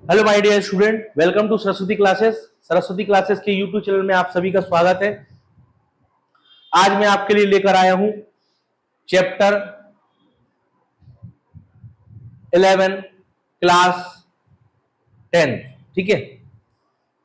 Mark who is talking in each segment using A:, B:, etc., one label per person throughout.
A: Hello my dear student, welcome to Saraswati classes. Saraswati classes के YouTube channel में आप सभी का स्वागत है। आज मैं आपके लिए लेकर आया हूं चैप्टर 11 क्लास 10। ठीक है,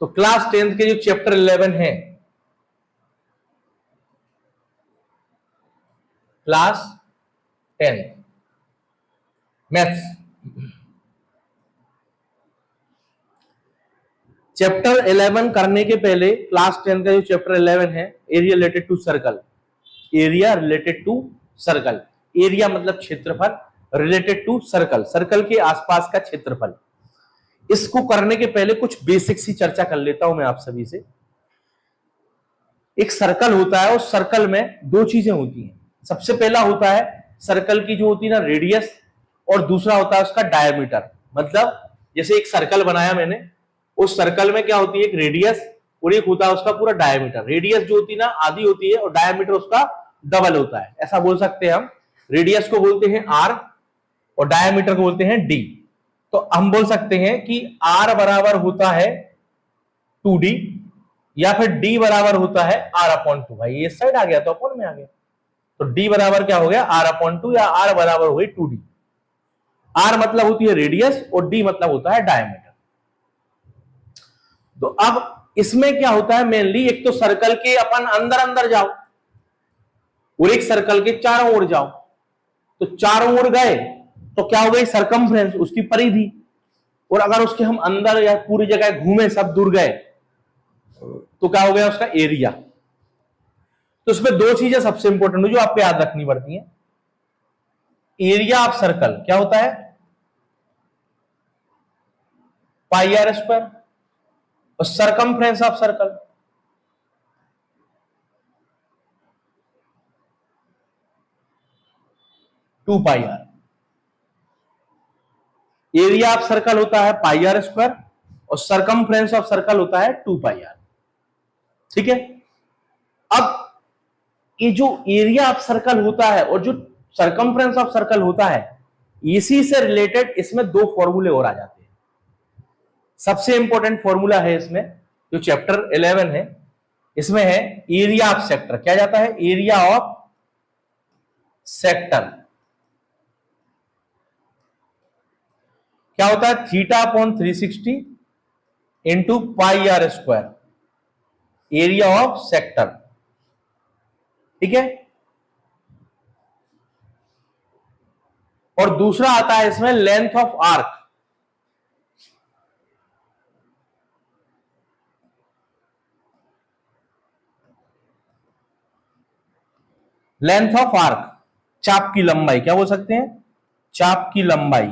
A: तो क्लास 10 के जो चैप्टर 11 है, क्लास 10 मैथ्स, चैप्टर 11 करने के पहले क्लास 10 का जो चैप्टर 11 है, area related to circle. Area related to circle, area मतलब क्षेत्रफल, रिलेटेड टू सर्कल, सर्कल के आसपास का क्षेत्रफल। इसको करने के पहले कुछ बेसिक सी चर्चा कर लेता हूं मैं आप सभी से। एक सर्कल होता है, उस सर्कल में दो चीजें होती हैं। सबसे पहला होता है सर्कल की जो होती है ना रेडियस, और दूसरा होता है उसका डायमीटर। मतलब जैसे एक सर्कल बनाया मैंने, उस सर्कल में क्या होती है, एक रेडियस और एक होता है उसका पूरा डायमीटर। रेडियस जो होती है ना आधी होती है और डायमीटर उसका डबल होता है, ऐसा बोल सकते हैं हम। रेडियस को बोलते हैं आर और डायमीटर को बोलते हैं डी। तो हम बोल सकते हैं कि आर बराबर होता है 2d, या फिर d बराबर होता है r/2। भाई ये साइड आ गया तो अपॉन में आ गया, तो d बराबर क्या हो गया r/2, या r बराबर हो गई 2d। r मतलब होती है रेडियस और d मतलब होता है डायमीटर। तो अब इसमें क्या होता है मेनली, एक तो सर्कल के अपन अंदर अंदर जाओ और एक सर्कल के चारों ओर जाओ। तो चारों ओर गए तो क्या हो गई सरकमफ्रेंस, उसकी परिधि। और अगर उसके हम अंदर या पूरी जगह घूमे, सब दूर गए, तो क्या हो गया उसका एरिया। तो इसमें दो चीजें सबसे इंपॉर्टेंट जो आपको याद रखनी पड़ती हैं। एरिया ऑफ सर्कल क्या होता है, पाई आर स्क्वायर, और circumference of circle two pi r. Area of circle होता है पाई आर स्क्वायर और सरकमफ्रेंस ऑफ सर्कल होता है 2 पाई आर। ठीक है, अब ये जो एरिया ऑफ सर्कल होता है और जो सरकमफ्रेंस ऑफ सर्कल होता है, इसी से रिलेटेड इसमें दो फॉर्मूले और आ जाते हैं। सबसे इंपॉर्टेंट फॉर्मूला है इसमें, जो चैप्टर 11 है इसमें है एरिया ऑफ सेक्टर। क्या जाता है, एरिया ऑफ सेक्टर क्या होता है, θ/360 into pi are square, area of sector. ठीक है, और दूसरा आता है इसमें length of arc. Length of arc, चाप की लंबाई, क्या बोल सकते हैं, चाप की लंबाई।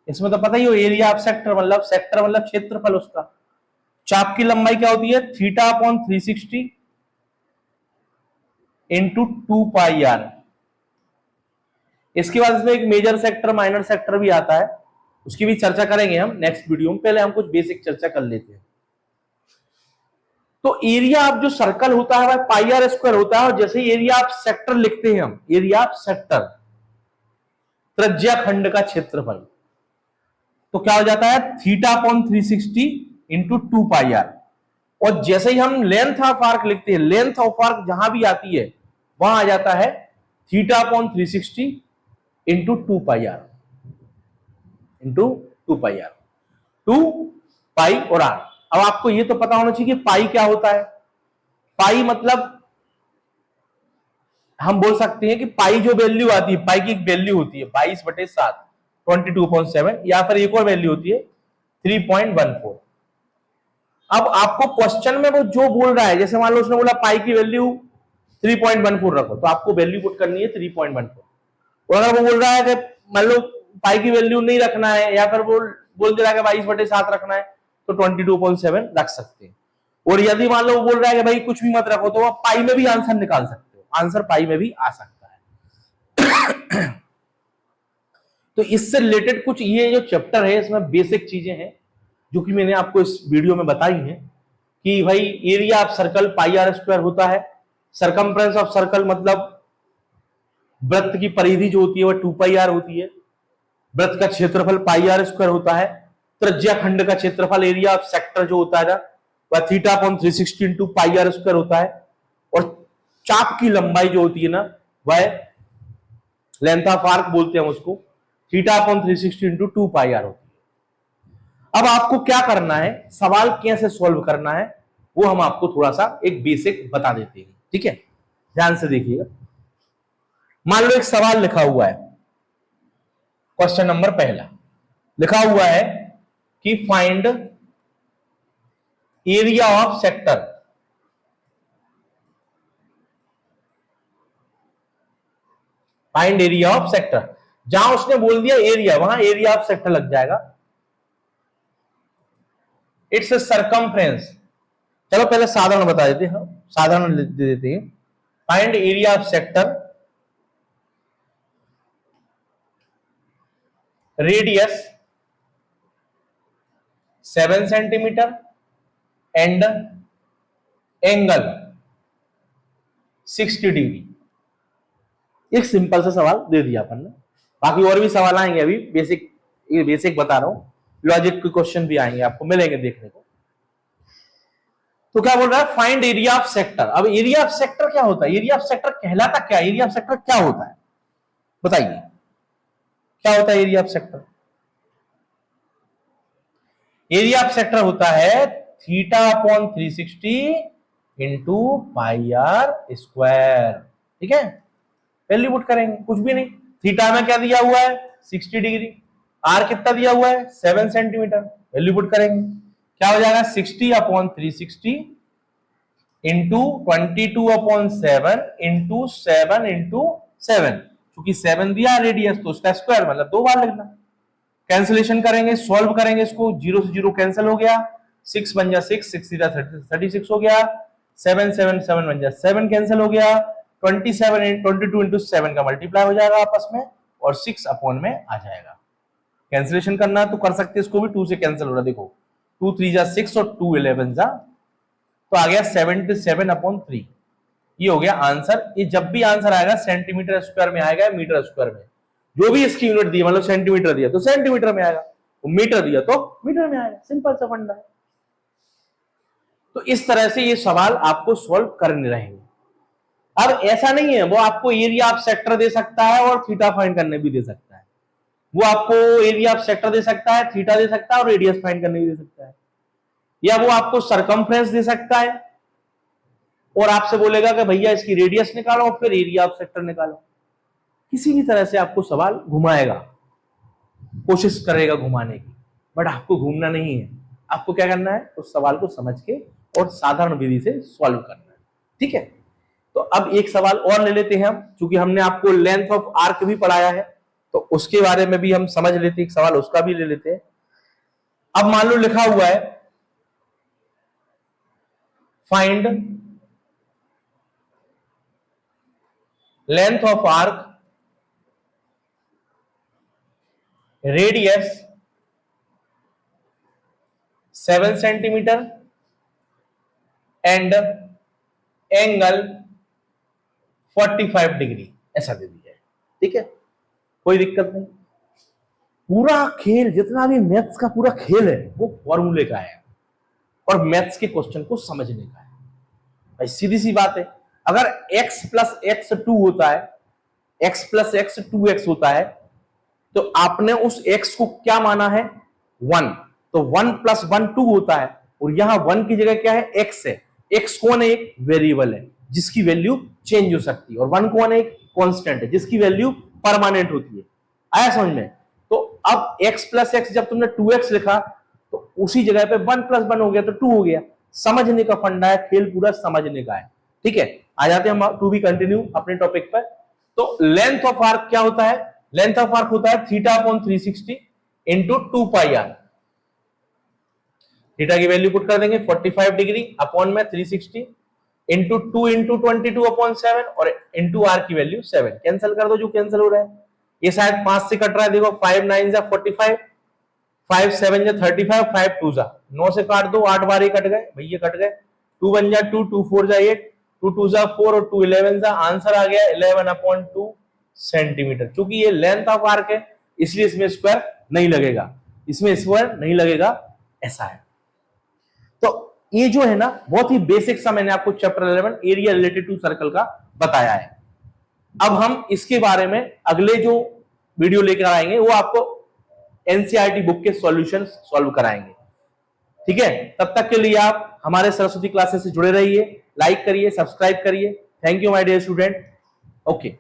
A: इसमें तो पता ही हो, एरिया ऑफ सेक्टर मतलब, सेक्टर मतलब क्षेत्रफल उसका। चाप की लंबाई क्या होती है, θ/360 इंटू 2 पाई आर। इसके बाद इसमें एक मेजर सेक्टर माइनर सेक्टर भी आता है, उसकी भी चर्चा करेंगे हम नेक्स्ट वीडियो में। पहले हम कुछ बेसिक चर्चा कर लेते हैं। तो एरिया ऑफ जो सर्कल होता है वह पाई आर स्क्वायर होता है, और जैसे ही एरिया ऑफ सेक्टर लिखते हैं हम, एरिया ऑफ सेक्टर त्रिज्या खंड का क्षेत्रफल, तो क्या हो जाता है θ/360 इंटू 2 पाई आर। और जैसे ही हम लेंथ ऑफ आर्क लिखते हैं, लेंथ ऑफ आर्क जहां भी आती है वहां आ जाता है θ/360 into 2 pi R, into 2 pi R, 2 pi और आर। अब आपको ये तो पता होना चाहिए कि पाई क्या होता है। पाई मतलब हम बोल सकते हैं कि पाई जो वैल्यू आती है, पाई की एक वैल्यू होती है 22/7, 22.7, या फिर एक और वैल्यू होती है 3.14। अब आपको क्वेश्चन में वो जो बोल रहा है, जैसे मान लो उसने बोला पाई की वैल्यू 3.14 रखो, तो आपको वैल्यू पुट करनी है 3.14। और अगर वो बोल रहा है कि मान लो पाई की वैल्यू नहीं रखना है, या फिर बोल दे रहा है 22/7 रखना है, तो 22.7 रख सकते हैं। और यदि मान लो वो बोल रहा है कि भाई कुछ भी मत रखो, तो आप पाई में भी आंसर निकाल सकते हो, आंसर पाई में भी आ सकता है। तो इससे रिलेटेड कुछ ये जो चैप्टर है इसमें बेसिक चीजें हैं जो कि मैंने आपको इस वीडियो में बताई हैं। कि भाई area of circle pi are square होता है, सरकमफ्रेंस ऑफ सर्कल मतलब वृत्त की परिधि जो होती है वह 2 पाई आर होती है, वृत्त का क्षेत्रफल पाई आर स्क्वायर होता है, त्रिज्या खंड का क्षेत्रफल एरिया ऑफ सेक्टर जो होता है ना वह theta upon 360 into pi are square होता है, और चाप की लंबाई जो होती है ना वह लेंथ ऑफ आर्क बोलते हैं उसको, theta upon 360 into 2 pi r होती है। अब आपको क्या करना है, सवाल कैसे सॉल्व करना है वो हम आपको थोड़ा सा एक बेसिक बता देते हैं, ठीक है, ध्यान से देखिएगा। मान लो एक सवाल लिखा हुआ है, क्वेश्चन नंबर पहला लिखा हुआ है कि find area of sector, find area of sector, जहां उसने बोल दिया एरिया वहां एरिया ऑफ सेक्टर लग जाएगा। इट्स ए सरकमफ्रेंस, चलो पहले साधारण बता देते हैं, साधारण दे देते हैं। Find area of sector, radius 7 centimetre and angle 60 degree. एक सिंपल सा सवाल दे दिया अपन ने, बाकी और भी सवाल आएंगे, अभी बेसिक, ये बेसिक बता रहा हूं, लॉजिक के क्वेश्चन भी आएंगे, आपको मिलेंगे देखने को। तो क्या बोल रहा है, फाइंड एरिया ऑफ सेक्टर। अब एरिया ऑफ सेक्टर क्या होता है, एरिया ऑफ सेक्टर कहलाता क्या, एरिया ऑफ सेक्टर क्या होता है बताइए, क्या होता है area of sector? Area of sector होता है theta upon 360 into pi are square, ठीक है, वैल्यू पुट करेंगे, कुछ भी नहीं, थीटा में क्या दिया हुआ है 60 डिग्री, आर कितना दिया हुआ है 7 सेंटीमीटर, वैल्यू पुट करेंगे, क्या हो जाएगा 60 upon 360 into 22 upon 7 into 7 into 7, क्योंकि 7 दिया रेडियस तो उसका स्क्वायर मतलब 2 बार लिखना, कैंसिलेशन करेंगे, सॉल्व करेंगे इसको, 0 से 0 कैंसिल हो गया, 6 बन जा 6, 6 36 हो गया, 7 7 7 बन जा 7 कैंसिल हो गया, 22 इंटू 7 का मल्टीप्लाई हो जाएगा आपस में और 6 अपॉन में आ जाएगा। कैंसिलेशन करना है तो कर सकते हैं, इसको भी 2 से कैंसिल हो रहा है, देखो 2 3 जा 6 और 2 11 जा, तो आ गया 77 अपॉन 3, ये हो गया आंसर। ये जब भी आंसर आएगा सेंटीमीटर स्क्वायर में आएगा, मीटर स्क्वायर में, जो भी इसकी यूनिट दी मतलब सेंटीमीटर दिया तो सेंटीमीटर में आएगा, मीटर दिया तो मीटर में आएगा, सिंपल सा फंडा है। तो इस तरह से ये सवाल आपको सॉल्व करने रहेंगे। अब ऐसा नहीं है, वो आपको एरिया ऑफ सेक्टर दे सकता है और थीटा फाइंड करने भी दे सकता है, वो आपको एरिया ऑफ सेक्टर दे सकता है, थीटा दे सकता है और रेडियस फाइंड करने भी दे सकता है, या वो आपको सरकमफ्रेंस दे सकता है और आपसे बोलेगा कि भैया इसकी रेडियस निकालो और फिर एरिया ऑफ सेक्टर निकालो, किसी भी तरह से आपको सवाल घुमाएगा, कोशिश करेगा घुमाने की, बट आपको घूमना नहीं है, आपको क्या करना है उस सवाल को समझ के और साधारण विधि से सॉल्व करना है, ठीक है। तो अब एक सवाल और ले लेते हैं हम, क्योंकि हमने आपको लेंथ ऑफ आर्क भी पढ़ाया है तो उसके बारे में भी हम समझ लेते हैं, एक सवाल उसका भी ले लेते हैं। अब मान लो लिखा हुआ है find length of arc, radius 7 centimetre and angle 45 degree, ऐसा दे दिया है, ठीक है, कोई दिक्कत नहीं। पूरा खेल जितना भी मैथ्स का पूरा खेल है वो फॉर्मूले का है और मैथ्स के क्वेश्चन को समझने का है। भाई सीधी सी बात है, अगर x प्लस एक्स 2 होता है, x प्लस एक्स 2x होता है, तो आपने उस x को क्या माना है 1, तो 1 प्लस 1 2 होता है, और यहां 1 की जगह क्या है x है, x कौन है एक वेरिएबल है जिसकी वैल्यू चेंज हो सकती है, और 1 कौन है एक कांस्टेंट है जिसकी वैल्यू परमानेंट होती है, आया समझ में। तो अब x प्लस एक्स जब तुमने 2x लिखा तो उसी जगह पे 1 प्लस 1 हो गया तो 2 हो गया, समझने का फंडा है, खेल पूरा समझने का है, ठीक है। आ जाते हैं हम टू बी कंटिन्यू अपने टॉपिक पर। तो लेंथ ऑफ आर्क क्या होता है, लेंथ ऑफ आर्क होता है theta upon 360 into 2 pi r, theta की वैल्यू पुट कर देंगे 45 डिग्री अपॉन में 360 इंटू 2 इंटू 22 अपॉन 7 और इंटू आर की वैल्यू 7, कैंसिल कर दो जो कैंसिल हो रहा है, ये शायद 5 से कट रहा है, देखो 5 9 जा 45, 5 7 जा 35, 5 2 जा 9 से काट दो, 8 बार ही कट गए भैया, कट गए, 2 1 जा 2, 2 4 जा 8, 2 2 जा 4 और 2 11 जा, आंसर आ गया 11 अपॉन 2 सेंटीमीटर। क्योंकि ये लेंथ ऑफ आर्क है इसलिए इसमें स्क्वायर नहीं लगेगा, इसमें स्क्वायर नहीं लगेगा, ऐसा है। तो ये जो है ना बहुत ही बेसिक सा मैंने आपको chapter 11 area related to circle का बताया है। अब हम इसके बारे में अगले जो वीडियो लेकर आएंगे वो आपको एनसीईआरटी बुक के सॉल्यूशन सॉल्व कराएंगे। ठीक है, तब तक के लिए आप हमारे सरस्वती क्लासेस से जुड़े रहिए, लाइक करिए, सब्सक्राइब करिए। Thank you my dear student. Okay.